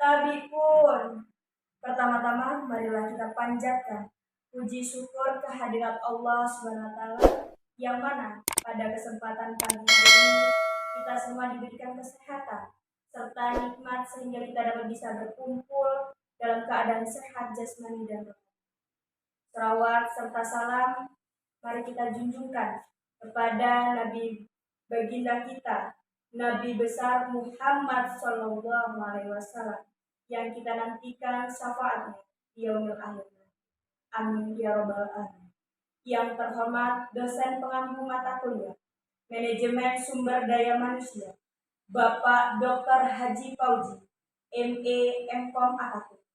Tapi pun, pertama-tama marilah kita panjatkan puji syukur kehadirat Allah SWT, yang mana pada kesempatan pagi hari ini kita semua diberikan kesehatan serta nikmat sehingga kita dapat bisa berkumpul dalam keadaan sehat jasmani dan rohani. Selawat serta salam mari kita junjungkan kepada Nabi baginda kita, Nabi besar Muhammad SAW, yang kita nantikan syafaatnya di yaumil akhir. Amin ya robbal alamin. Yang terhormat dosen pengampu mata kuliah Manajemen Sumber Daya Manusia, Bapak Dr. Haji Fauzi, ME MKom Akademik,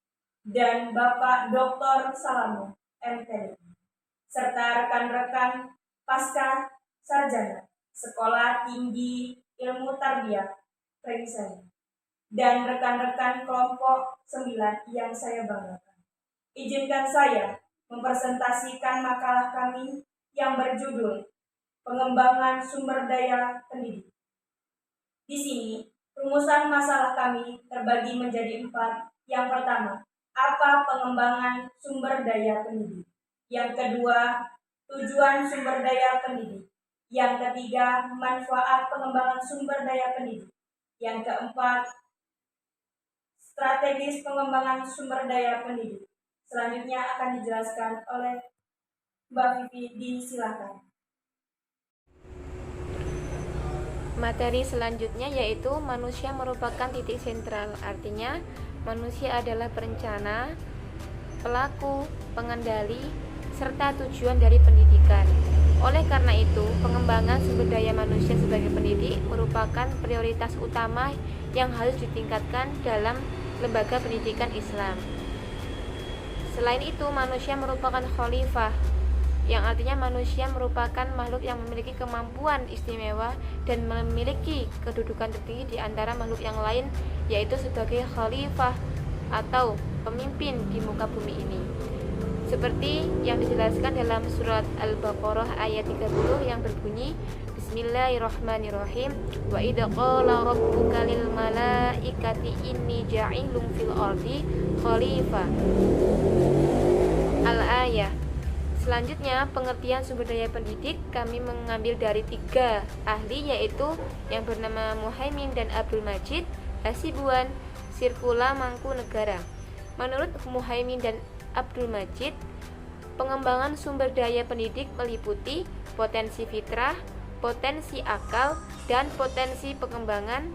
dan Bapak Dr. Salamo, MTD, serta rekan-rekan pasca sarjana Sekolah Tinggi Ilmu Tarbiyah Pringsen, dan rekan-rekan kelompok 9 yang saya banggakan. Izinkan saya mempresentasikan makalah kami yang berjudul Pengembangan Sumber Daya Pendidik. Di sini, rumusan masalah kami terbagi menjadi 4. Yang pertama, apa pengembangan sumber daya pendidik? Yang kedua, tujuan sumber daya pendidik. Yang ketiga, manfaat pengembangan sumber daya pendidik. Yang keempat, strategis pengembangan sumber daya pendidik. Selanjutnya akan dijelaskan oleh Mbak Vivi, disilakan. Materi selanjutnya yaitu manusia merupakan titik sentral. Artinya, manusia adalah perencana, pelaku, pengendali, serta tujuan dari pendidikan. Oleh karena itu, pengembangan sumber daya manusia sebagai pendidik merupakan prioritas utama yang harus ditingkatkan dalam lembaga pendidikan Islam. Selain itu, manusia merupakan khalifah, yang artinya manusia merupakan makhluk yang memiliki kemampuan istimewa dan memiliki kedudukan tertinggi di antara makhluk yang lain, yaitu sebagai khalifah atau pemimpin di muka bumi ini. Seperti yang dijelaskan dalam surat Al-Baqarah ayat 30 yang berbunyi, Bismillahirrahmanirrahim, wa idza qala rabbuka lil malaikati inni ja'ilun fil ardi khalifah. Al-ayah. Selanjutnya, pengertian sumber daya pendidik kami mengambil dari 3 ahli, yaitu yang bernama Muhaimin dan Abdul Majid Hasibuan, Sirkula Mangkunegara. Menurut Muhaimin dan Abdul Majid, pengembangan sumber daya pendidik meliputi potensi fitrah, potensi akal, dan potensi pengembangan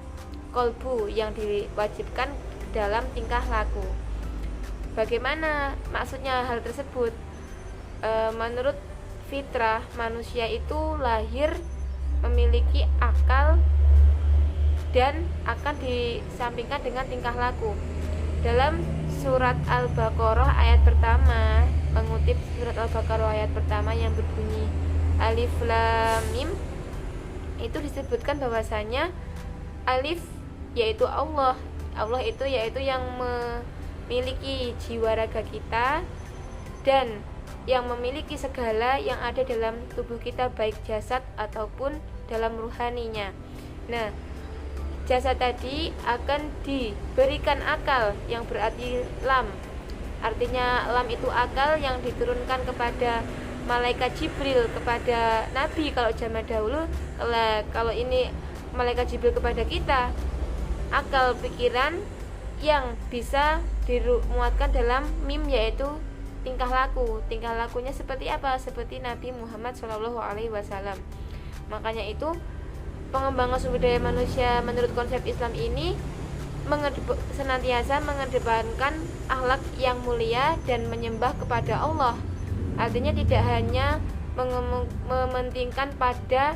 kolbu yang diwajibkan dalam tingkah laku. Bagaimana maksudnya hal tersebut? Menurut fitrah, manusia itu lahir memiliki akal dan akan disampingkan dengan tingkah laku. Dalam surat Al-Baqarah ayat pertama, mengutip surat Al-Baqarah ayat pertama yang berbunyi Alif Lam Mim, itu disebutkan bahwasanya alif yaitu Allah. Allah itu yaitu yang memiliki jiwa raga kita dan yang memiliki segala yang ada dalam tubuh kita, baik jasad ataupun dalam ruhaninya. Nah, jasad tadi akan diberikan akal yang berarti lam. Artinya lam itu akal yang diturunkan kepada malaikat Jibril kepada Nabi kalau zaman dahulu. Kalau ini malaikat Jibril kepada kita, akal pikiran yang bisa dimuatkan dalam mim, yaitu tingkah laku. Tingkah lakunya seperti apa? Seperti Nabi Muhammad SAW. Makanya itu pengembangan sumber daya manusia menurut konsep Islam ini senantiasa mengedepankan akhlak yang mulia dan menyembah kepada Allah. Artinya tidak hanya mementingkan pada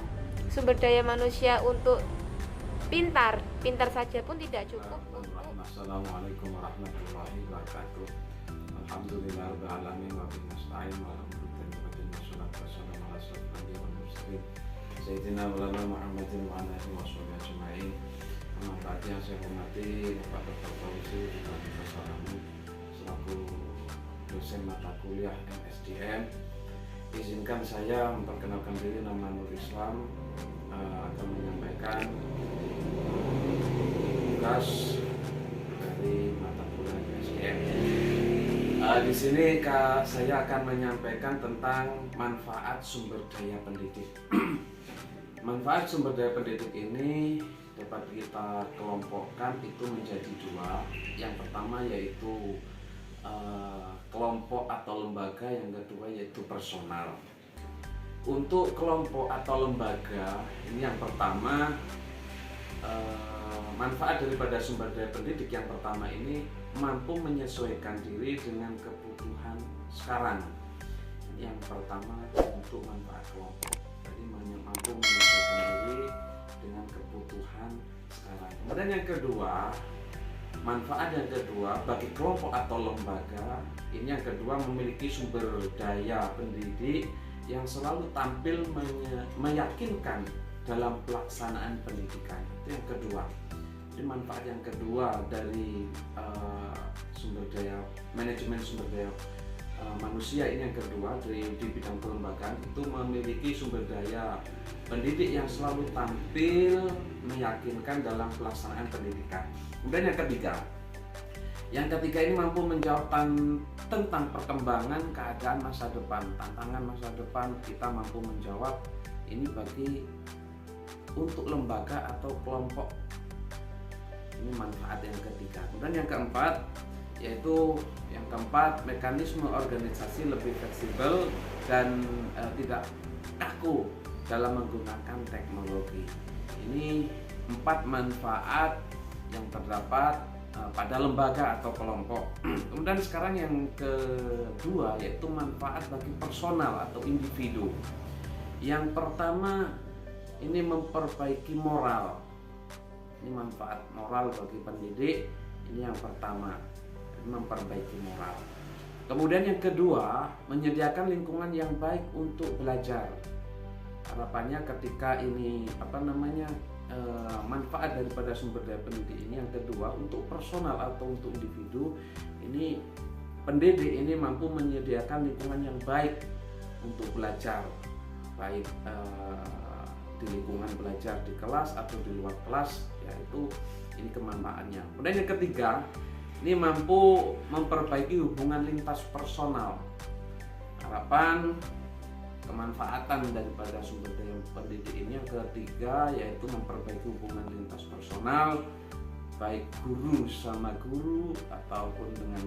sumber daya manusia untuk pintar saja pun tidak cukup. Assalamualaikum warahmatullahi wabarakatuh. Alhamdulillah alamin wa bihi nasta'in wa alhamdulillahi wassalatu wassalamu ala asyrofil wal mursalin sayyidina maulana Muhammadin wa ala alihi washabihi ajmain. Amma ba'd, yang saya hormati Pak Dr. Fauzi Salamu selaku dosen mata kuliah MSDM. Izinkan saya memperkenalkan diri, nama Nur Islam, akan menyampaikan tugas dari mata Di sini saya akan menyampaikan tentang manfaat sumber daya pendidik. Manfaat sumber daya pendidik ini dapat kita kelompokkan itu menjadi dua. Yang pertama yaitu kelompok atau lembaga, yang kedua yaitu personal. Untuk kelompok atau lembaga ini yang pertama, manfaat daripada sumber daya pendidik yang pertama ini mampu menyesuaikan diri dengan kebutuhan sekarang. Yang pertama untuk manfaat kelompok, jadi mampu menyesuaikan diri dengan kebutuhan sekarang. Kemudian yang kedua, manfaat yang kedua bagi kelompok atau lembaga ini yang kedua memiliki sumber daya pendidik yang selalu tampil meyakinkan dalam pelaksanaan pendidikan. Itu yang kedua. Jadi manfaat yang kedua dari sumber daya manajemen sumber daya manusia ini yang kedua di bidang kelembagaan itu memiliki sumber daya pendidik yang selalu tampil meyakinkan dalam pelaksanaan pendidikan. Kemudian yang ketiga ini mampu menjawab tentang perkembangan keadaan masa depan, tantangan masa depan. Kita mampu menjawab ini bagi untuk lembaga atau kelompok. Ini manfaat yang ketiga. Kemudian yang keempat yaitu mekanisme organisasi lebih fleksibel dan tidak kaku dalam menggunakan teknologi. Ini 4 manfaat yang terdapat pada lembaga atau kelompok. Kemudian sekarang yang kedua yaitu manfaat bagi personal atau individu. Yang pertama ini memperbaiki moral. Ini manfaat moral bagi pendidik. Ini yang pertama, memperbaiki moral. Kemudian yang kedua, menyediakan lingkungan yang baik untuk belajar. Harapannya ketika ini manfaat daripada sumber daya pendidik ini yang kedua untuk personal atau untuk individu ini pendidik ini mampu menyediakan lingkungan yang baik untuk belajar, baik di lingkungan belajar di kelas atau di luar kelas, yaitu ini kemanfaatannya. Kemudian yang ketiga ini mampu memperbaiki hubungan lintas personal. Harapan kemanfaatan daripada sumber daya pendidik ini yang ketiga yaitu memperbaiki hubungan lintas personal baik guru sama guru ataupun dengan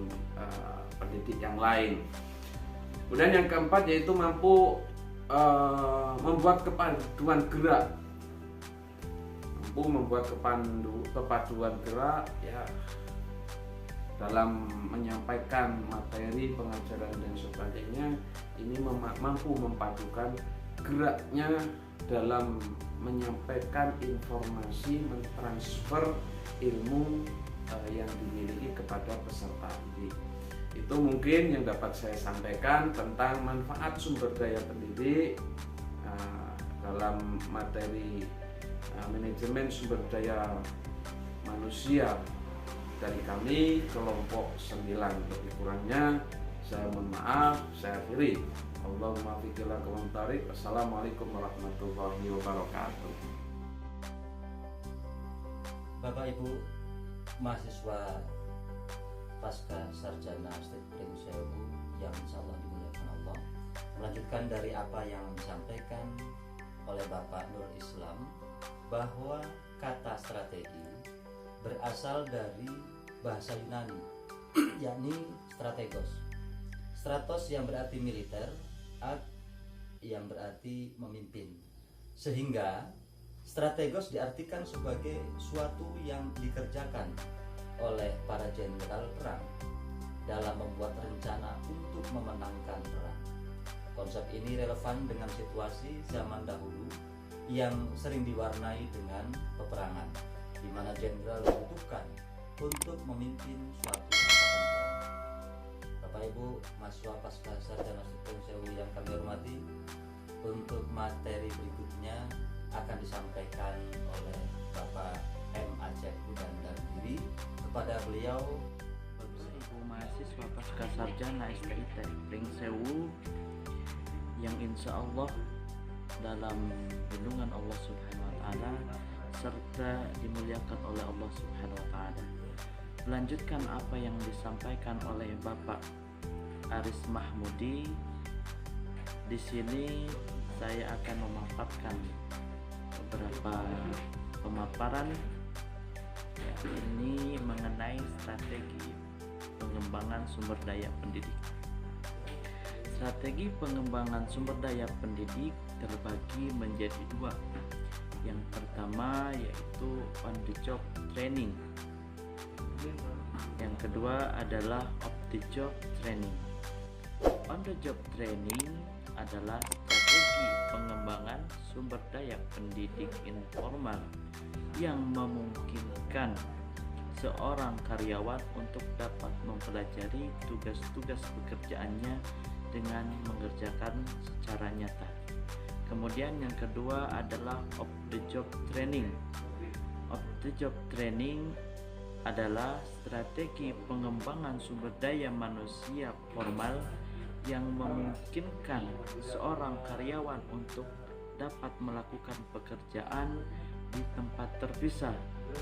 pendidik yang lain. Kemudian yang keempat yaitu mampu membuat kepaduan gerak, kepaduan gerak ya dalam menyampaikan materi pengajaran dan sebagainya. Ini mampu memadukan geraknya dalam menyampaikan informasi, mentransfer ilmu yang dimiliki kepada peserta didik. Itu mungkin yang dapat saya sampaikan tentang manfaat sumber daya pendidik dalam materi manajemen sumber daya manusia dari kami kelompok 9. Lebih kurangnya saya mohon maaf, saya akhiri. Allahumma fiqhil aqwam-tariq. Assalamualaikum warahmatullahi wabarakatuh. Bapak Ibu mahasiswa pasca sarjana Stek Pringsewu yang insyaallah dimuliakan Allah, melanjutkan dari apa yang disampaikan oleh Bapak Nur Islam bahwa kata strategi berasal dari bahasa Yunani yakni strategos. Stratos yang berarti militer, ag yang berarti memimpin. Sehingga strategos diartikan sebagai suatu yang dikerjakan oleh para jenderal perang dalam membuat rencana untuk memenangkan perang. Konsep ini relevan dengan situasi zaman dahulu yang sering diwarnai dengan peperangan, di mana jenderal dibutuhkan untuk memimpin suatu angkatan perang. Bapak Ibu mahasiswa pasca sarjana Stek Pringsewu yang kami hormati, untuk materi berikutnya akan disampaikan oleh Bapak M. Aceh Hudan Dardiri. Kepada beliau, Bapak Ibu mahasiswa pasca sarjana STIT Pringsewu yang insya Allah dalam lindungan Allah Subhanahu wa Ta'ala serta dimuliakan oleh Allah Subhanahu wa Ta'ala. Melanjutkan apa yang disampaikan oleh Bapak Aris Mahmudi. Di sini saya akan memaparkan beberapa pemaparan ini mengenai strategi pengembangan sumber daya pendidik. Strategi pengembangan sumber daya pendidik terbagi menjadi dua. Yang pertama yaitu on the job training. Yang kedua adalah off the job training. On the job training adalah strategi pengembangan sumber daya pendidik informal yang memungkinkan seorang karyawan untuk dapat mempelajari tugas-tugas pekerjaannya dengan mengerjakan secara nyata. Kemudian yang kedua adalah off the job training. Off the job training adalah strategi pengembangan sumber daya manusia formal yang memungkinkan seorang karyawan untuk dapat melakukan pekerjaan di tempat terpisah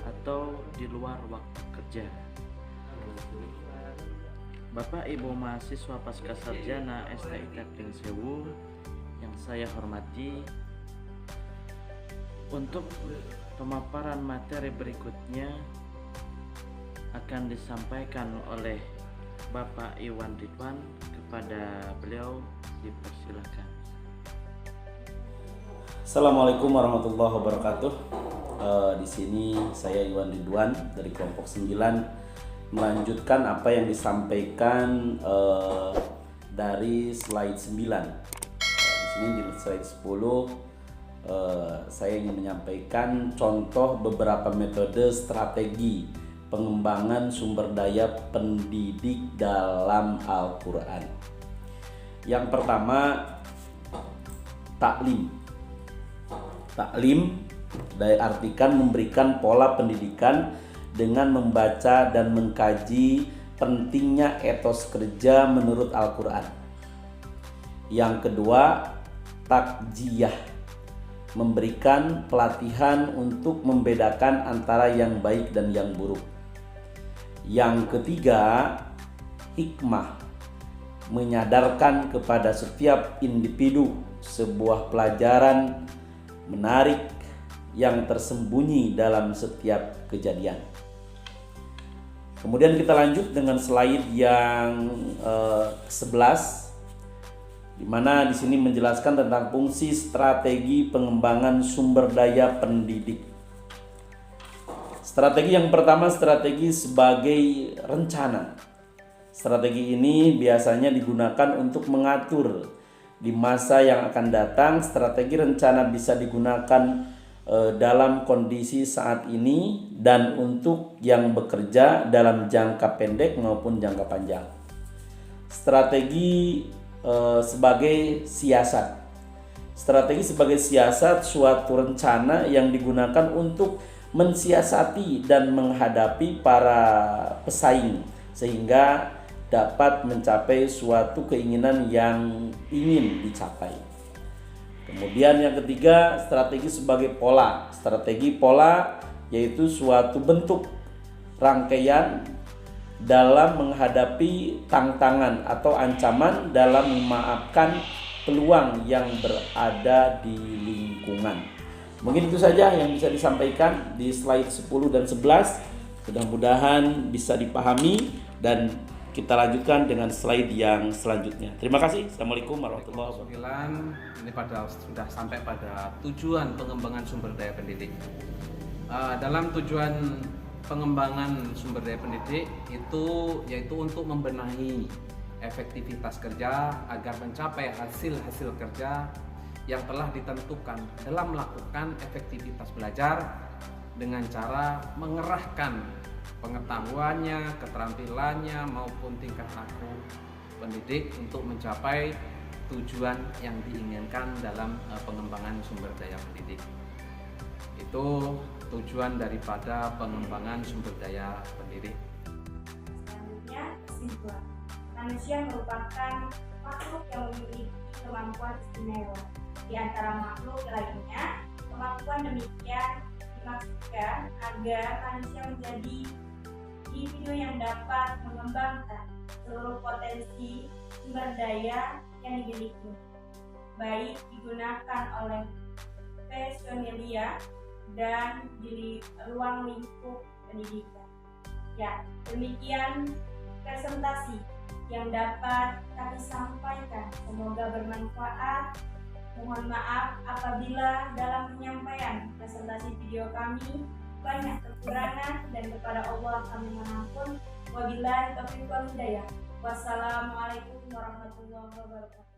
atau di luar waktu kerja. Bapak Ibu mahasiswa pasca sarjana STIT Pringsewu yang saya hormati, untuk pemaparan materi berikutnya akan disampaikan oleh Bapak Iwan Ridwan. Kepada beliau dipersilakan. Assalamualaikum warahmatullahi wabarakatuh. Di sini saya Iwan Ridwan dari kelompok 9 melanjutkan apa yang disampaikan dari slide 9. Di sini di slide 10 saya ingin menyampaikan contoh beberapa metode strategi pengembangan sumber daya pendidik dalam Al-Quran. Yang pertama, taklim. Taklim diartikan memberikan pola pendidikan dengan membaca dan mengkaji pentingnya etos kerja menurut Al-Quran. Yang kedua, takjiyah, memberikan pelatihan untuk membedakan antara yang baik dan yang buruk. Yang ketiga, hikmah, menyadarkan kepada setiap individu sebuah pelajaran menarik yang tersembunyi dalam setiap kejadian. Kemudian kita lanjut dengan slide yang 11, di mana di sini menjelaskan tentang fungsi strategi pengembangan sumber daya pendidik. Strategi yang pertama, strategi sebagai rencana. Strategi ini biasanya digunakan untuk mengatur di masa yang akan datang. Strategi rencana bisa digunakan dalam kondisi saat ini dan untuk yang bekerja dalam jangka pendek maupun jangka panjang. Strategi sebagai siasat. Strategi sebagai siasat suatu rencana yang digunakan untuk mensiasati dan menghadapi para pesaing sehingga dapat mencapai suatu keinginan yang ingin dicapai. Kemudian yang ketiga, strategi sebagai pola. Strategi pola yaitu suatu bentuk rangkaian dalam menghadapi tantangan atau ancaman dalam memaafkan peluang yang berada di lingkungan. Mungkin itu saja yang bisa disampaikan di slide 10 dan 11. Mudah-mudahan bisa dipahami dan kita lanjutkan dengan slide yang selanjutnya. Terima kasih. Assalamualaikum warahmatullahi wabarakatuh. Ini sudah sampai pada tujuan pengembangan sumber daya pendidik. Dalam tujuan pengembangan sumber daya pendidik itu yaitu untuk membenahi efektivitas kerja agar mencapai hasil-hasil kerja yang telah ditentukan dalam melakukan efektivitas belajar dengan cara mengerahkan pengetahuannya, keterampilannya maupun tingkah laku pendidik untuk mencapai tujuan yang diinginkan dalam pengembangan sumber daya pendidik. Itu tujuan daripada pengembangan sumber daya pendidik. Selanjutnya, kesimpulan. Manusia merupakan makhluk yang memiliki kemampuan istimewa. Di antara makhluk lainnya, kemampuan demikian dimaksudkan agar manusia menjadi individu yang dapat mengembangkan seluruh potensi sumber daya yang dimiliki, baik digunakan oleh personelia dan di ruang lingkup pendidikan. Ya, demikian presentasi yang dapat kami sampaikan. Semoga bermanfaat. Mohon maaf apabila dalam penyampaian presentasi video kami banyak kekurangan, dan kepada Allah kami mengampun. Wabillahi taufiq wal hidayah. Wassalamualaikum warahmatullahi wabarakatuh.